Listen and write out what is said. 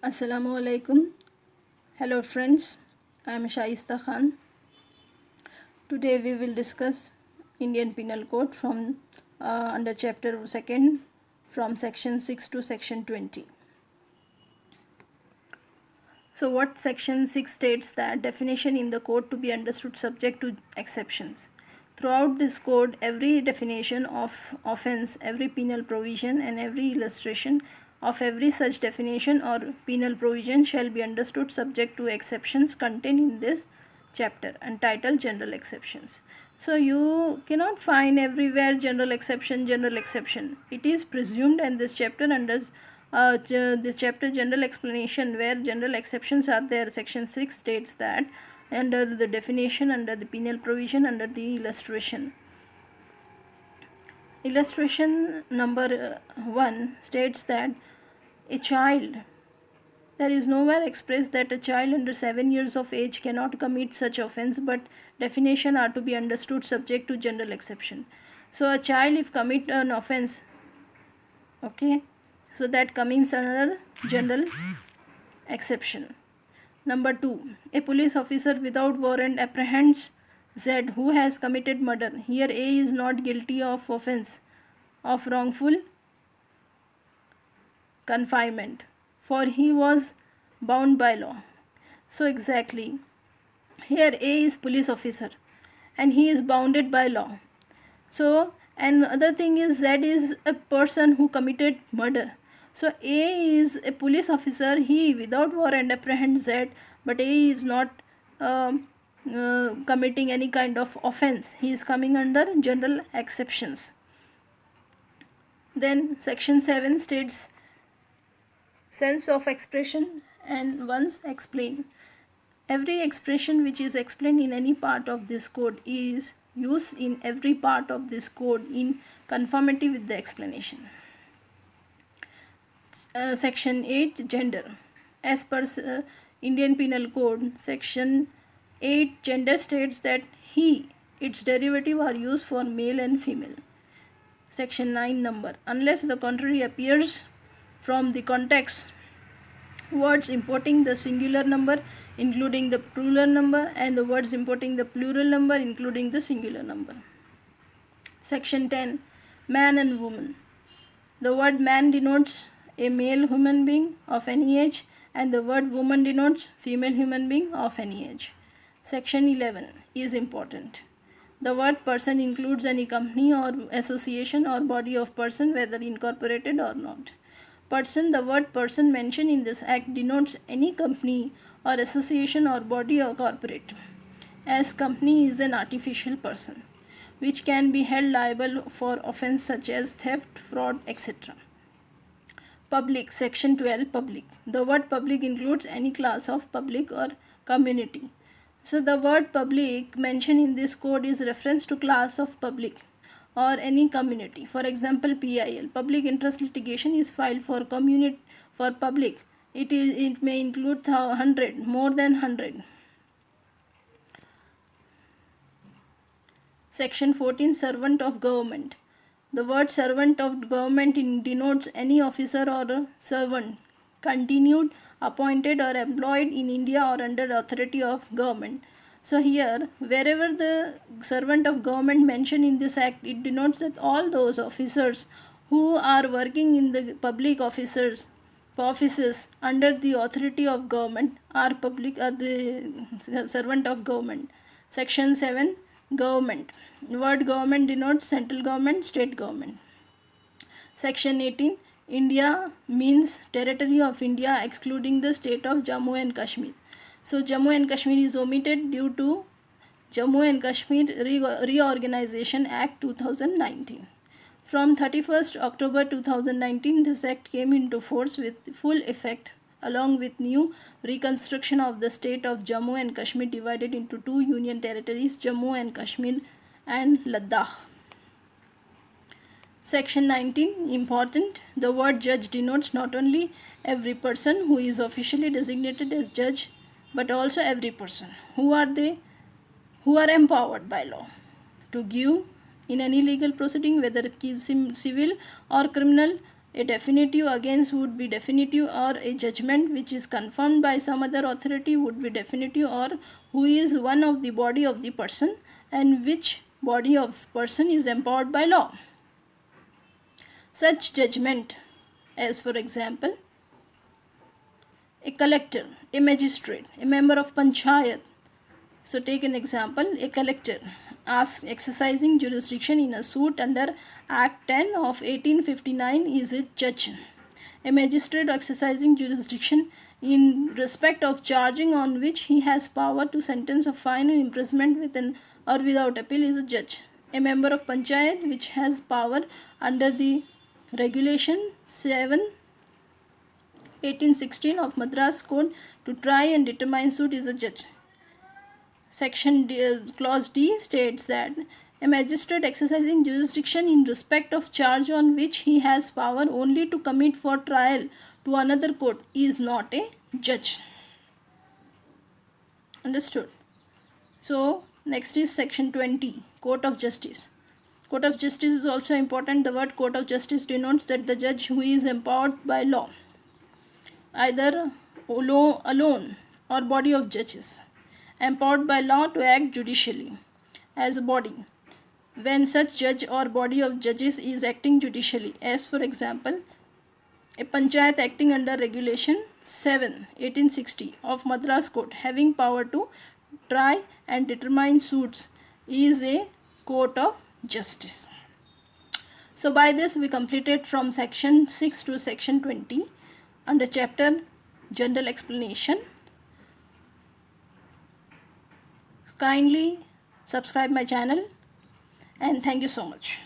Assalamu alaikum. Hello friends, I am Shaista Khan. Today we will discuss Indian Penal Code from under chapter 2nd from section 6 to section 20. So what section 6 states that definition in the code to be understood subject to exceptions. Throughout this code, every definition of offence, every penal provision and every illustration of every such definition or penal provision shall be understood subject to exceptions contained in this chapter entitled general exceptions. So you cannot find everywhere general exception. It is presumed in this chapter under this chapter general explanation where general exceptions are there. Section 6 states that under the definition, under the penal provision, under the illustration. Illustration number 1 states that a child, there is nowhere expressed that a child under 7 years of age cannot commit such offence, but definition are to be understood subject to general exception. So a child if commit an offence, okay, so that comes under general exception. Number 2, a police officer without warrant apprehends Z who has committed murder. Here A is not guilty of offence of wrongful confinement, for he was bound by law. So exactly, here A is police officer and he is bounded by law. So and other thing is Z is a person who committed murder. So A is a police officer, he without warrant apprehends Z, but A is not committing any kind of offence. He is coming under general exceptions. Then section 7 states sense of expression and once explain. Every expression which is explained in any part of this code is used in every part of this code in conformity with the explanation. Section 8 gender. As per Indian Penal Code, section 8 gender states that he, its derivative are used for male and female. Section 9 number. Unless the contrary appears from the context, words importing the singular number including the plural number and the words importing the plural number including the singular number. Section 10 man and woman. The word man denotes a male human being of any age and the word woman denotes female human being of any age. Section 11 is important. The word person includes any company or association or body of person whether incorporated or not. Person, the word person mentioned in this act denotes any company or association or body or corporate, as company is an artificial person which can be held liable for offence such as theft, fraud, etc. Public, section 12 public. The word public includes any class of public or community. So the word public mentioned in this code is reference to class of public or any community. For example, PIL, public interest litigation, is filed for community, for public. It may include 100, more than 100. Section 14 servant of government. The word servant of government denotes any officer or servant continued, appointed or employed in India or under authority of government. So here, wherever the servant of government mentioned in this act, it denotes that all those officers who are working in the public offices under the authority of government are the servant of government. Section 7 government. The word government denotes central government, state government. Section 18 India means territory of India excluding the state of Jammu and Kashmir. So Jammu and Kashmir is omitted due to Jammu and Kashmir Reorganisation Act 2019. From 31st October 2019, this act came into force with full effect along with new reconstruction of the state of Jammu and Kashmir divided into two union territories, Jammu and Kashmir and Ladakh. Section 19 important. The word judge denotes not only every person who is officially designated as judge, but also every person. Who are they? Who are empowered by law to give in any legal proceeding, whether civil or criminal, A definitive against would be definitive, or a judgment which is confirmed by some other authority would be definitive, or who is one of the body of the person and which body of person is empowered by law. Such judgment as, for example, a collector, a magistrate, a member of panchayat. So take an example, a collector asks exercising jurisdiction in a suit under Act 10 of 1859 is a judge. A magistrate exercising jurisdiction in respect of charging on which he has power to sentence of fine and imprisonment with an or without appeal is a judge. A member of panchayat which has power under the Regulation VII 1816 of Madras Code to try and determine suit is a judge. Clause D states that a magistrate exercising jurisdiction in respect of charge on which he has power only to commit for trial to another court is not a judge. Understood? So next is section 20, Court of Justice. Court of Justice is also important. The word Court of Justice denotes that the judge who is empowered by law, either alone or body of judges, empowered by law to act judicially as a body, when such judge or body of judges is acting judicially, as for example, a panchayat acting under Regulation VII 1860 of Madras Code having power to try and determine suits is a court of justice. So by this we completed from section 6 to section 20 under chapter General Explanation. Kindly subscribe my channel and thank you so much.